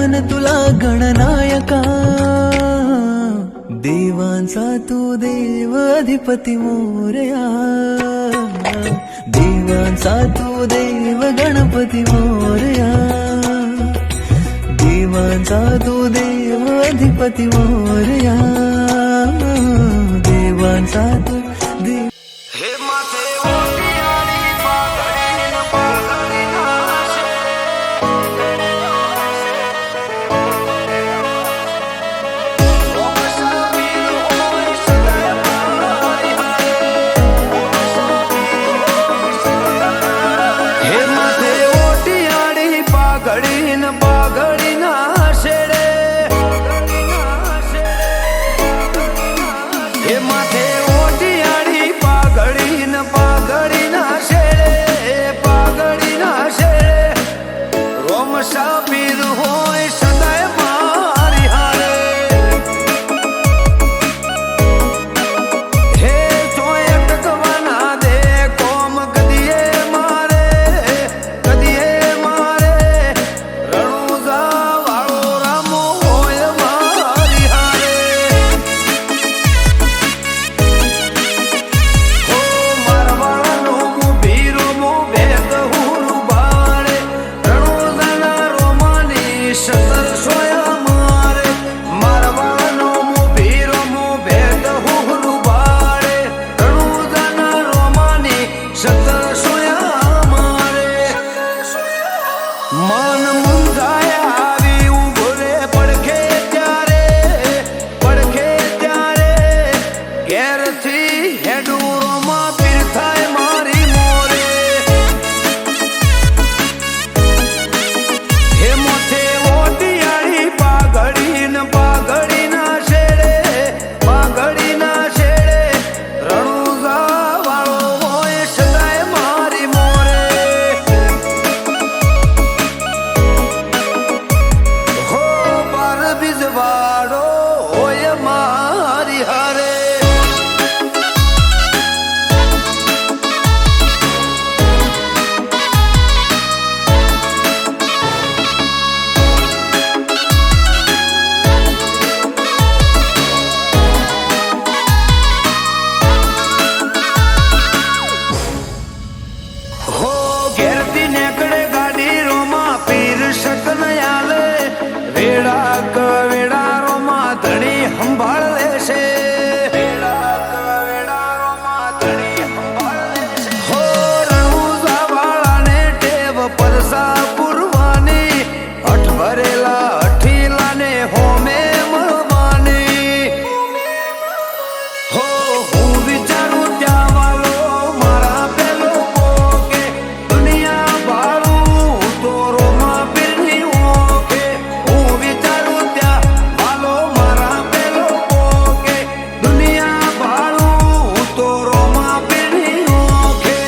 मन तुला गणनायका, देवांचा तू देव अधिपती मोरया, देवांचा तू देव गणपती मोरया, देवांचा तू देव अधिपती मोरया, देवांचा तू देव। हे माथे ओटी आणि पाघडी न पाघडी नाशे, ओमशाबीर होय सदाय मारी हाय, हे माथे ओटी आणि पाघडी न पाघडी नाशे रे, हे माथे ओटी आणि पाघडी न पाघडी नाशे रे, पाघडी नाशे रे, रोमशाबीर होय सदाय मारी हाय, हे तोय अटकवाना दे कोम कदिये मारे, कदिये मारे, रणुजा वाळो रामो होय मारी हाय, हो मारवाळानो मुभीरो मुभेद हुरु बाळे, रणुजाना रोमानी शतर सोया मारे, मारवाळानो मुभीरो मुभेद हुरु बाळे, रणुजाना रोमानी शतर सोया मारे, मन मुंजाया આવી ઉભો રે પડખે ત્યારે, પડખે ત્યારે, ઘેરથી હેડુરોમાં પીર થાય મારી મોરે, હે મોથે ઓટિયાળી પાઘડી ન પાઘડી ના શેડે, પાઘડી ના શેડે, રણુજા વાળો હોય સદાય મારી મોરે, હો બાર બીજવાડો હોય મારી હારે, હો ઘેરથી નેકળે ગાડી રોમાં પીર શકન આલે, વેડા કવેડા રોમાં ધણી સંભાળ લેશે, વેડા કવેડા રોમાં ધણી સંભાળ લેશે, હો રણુજા વાળાને ટેવ પરસા પુરવાની, હઠ ભરેલા હઠીલાને હોમે મળવાની, હો હું વિચારું ત્યાં વાલો મારા પેલો પોકે, દુનિયા ભાળું તો રોમા પીરની ઓકે, હું વિચારું ત્યાં વાલો મારા પેલો પોકે, દુનિયા ભાળું તો રોમા પીરની ઓકે,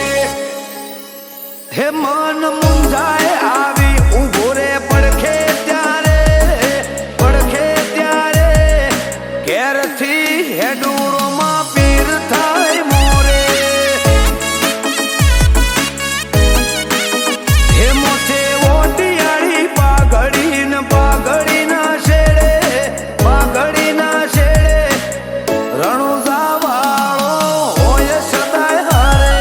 હે મન મુંજાય આવી ઉભો રે પડખે ત્યારે, પડખે ત્યારે, ઘેરથી હેડુરોમાં પીર થાય મોરે, હે મોથે ઓટિયાળી પાઘડી ન પાઘડી ના શેડે, પાઘડી ના શેડે, રણુજા વાળો હોય સદાય હારે,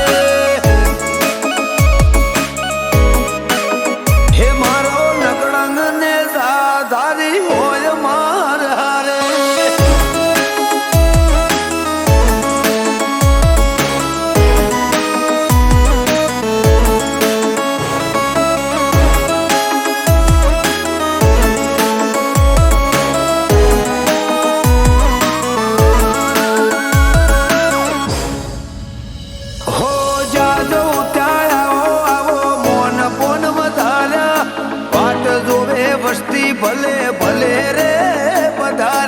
હે મારો નગડંગ ને ધારી હોય માર હારે, હો જાજો ઉતાળાઓ આવો મોન પોન વધાર્યા, વાટ જોવે વસ્તી ભલે ભલે રે બધા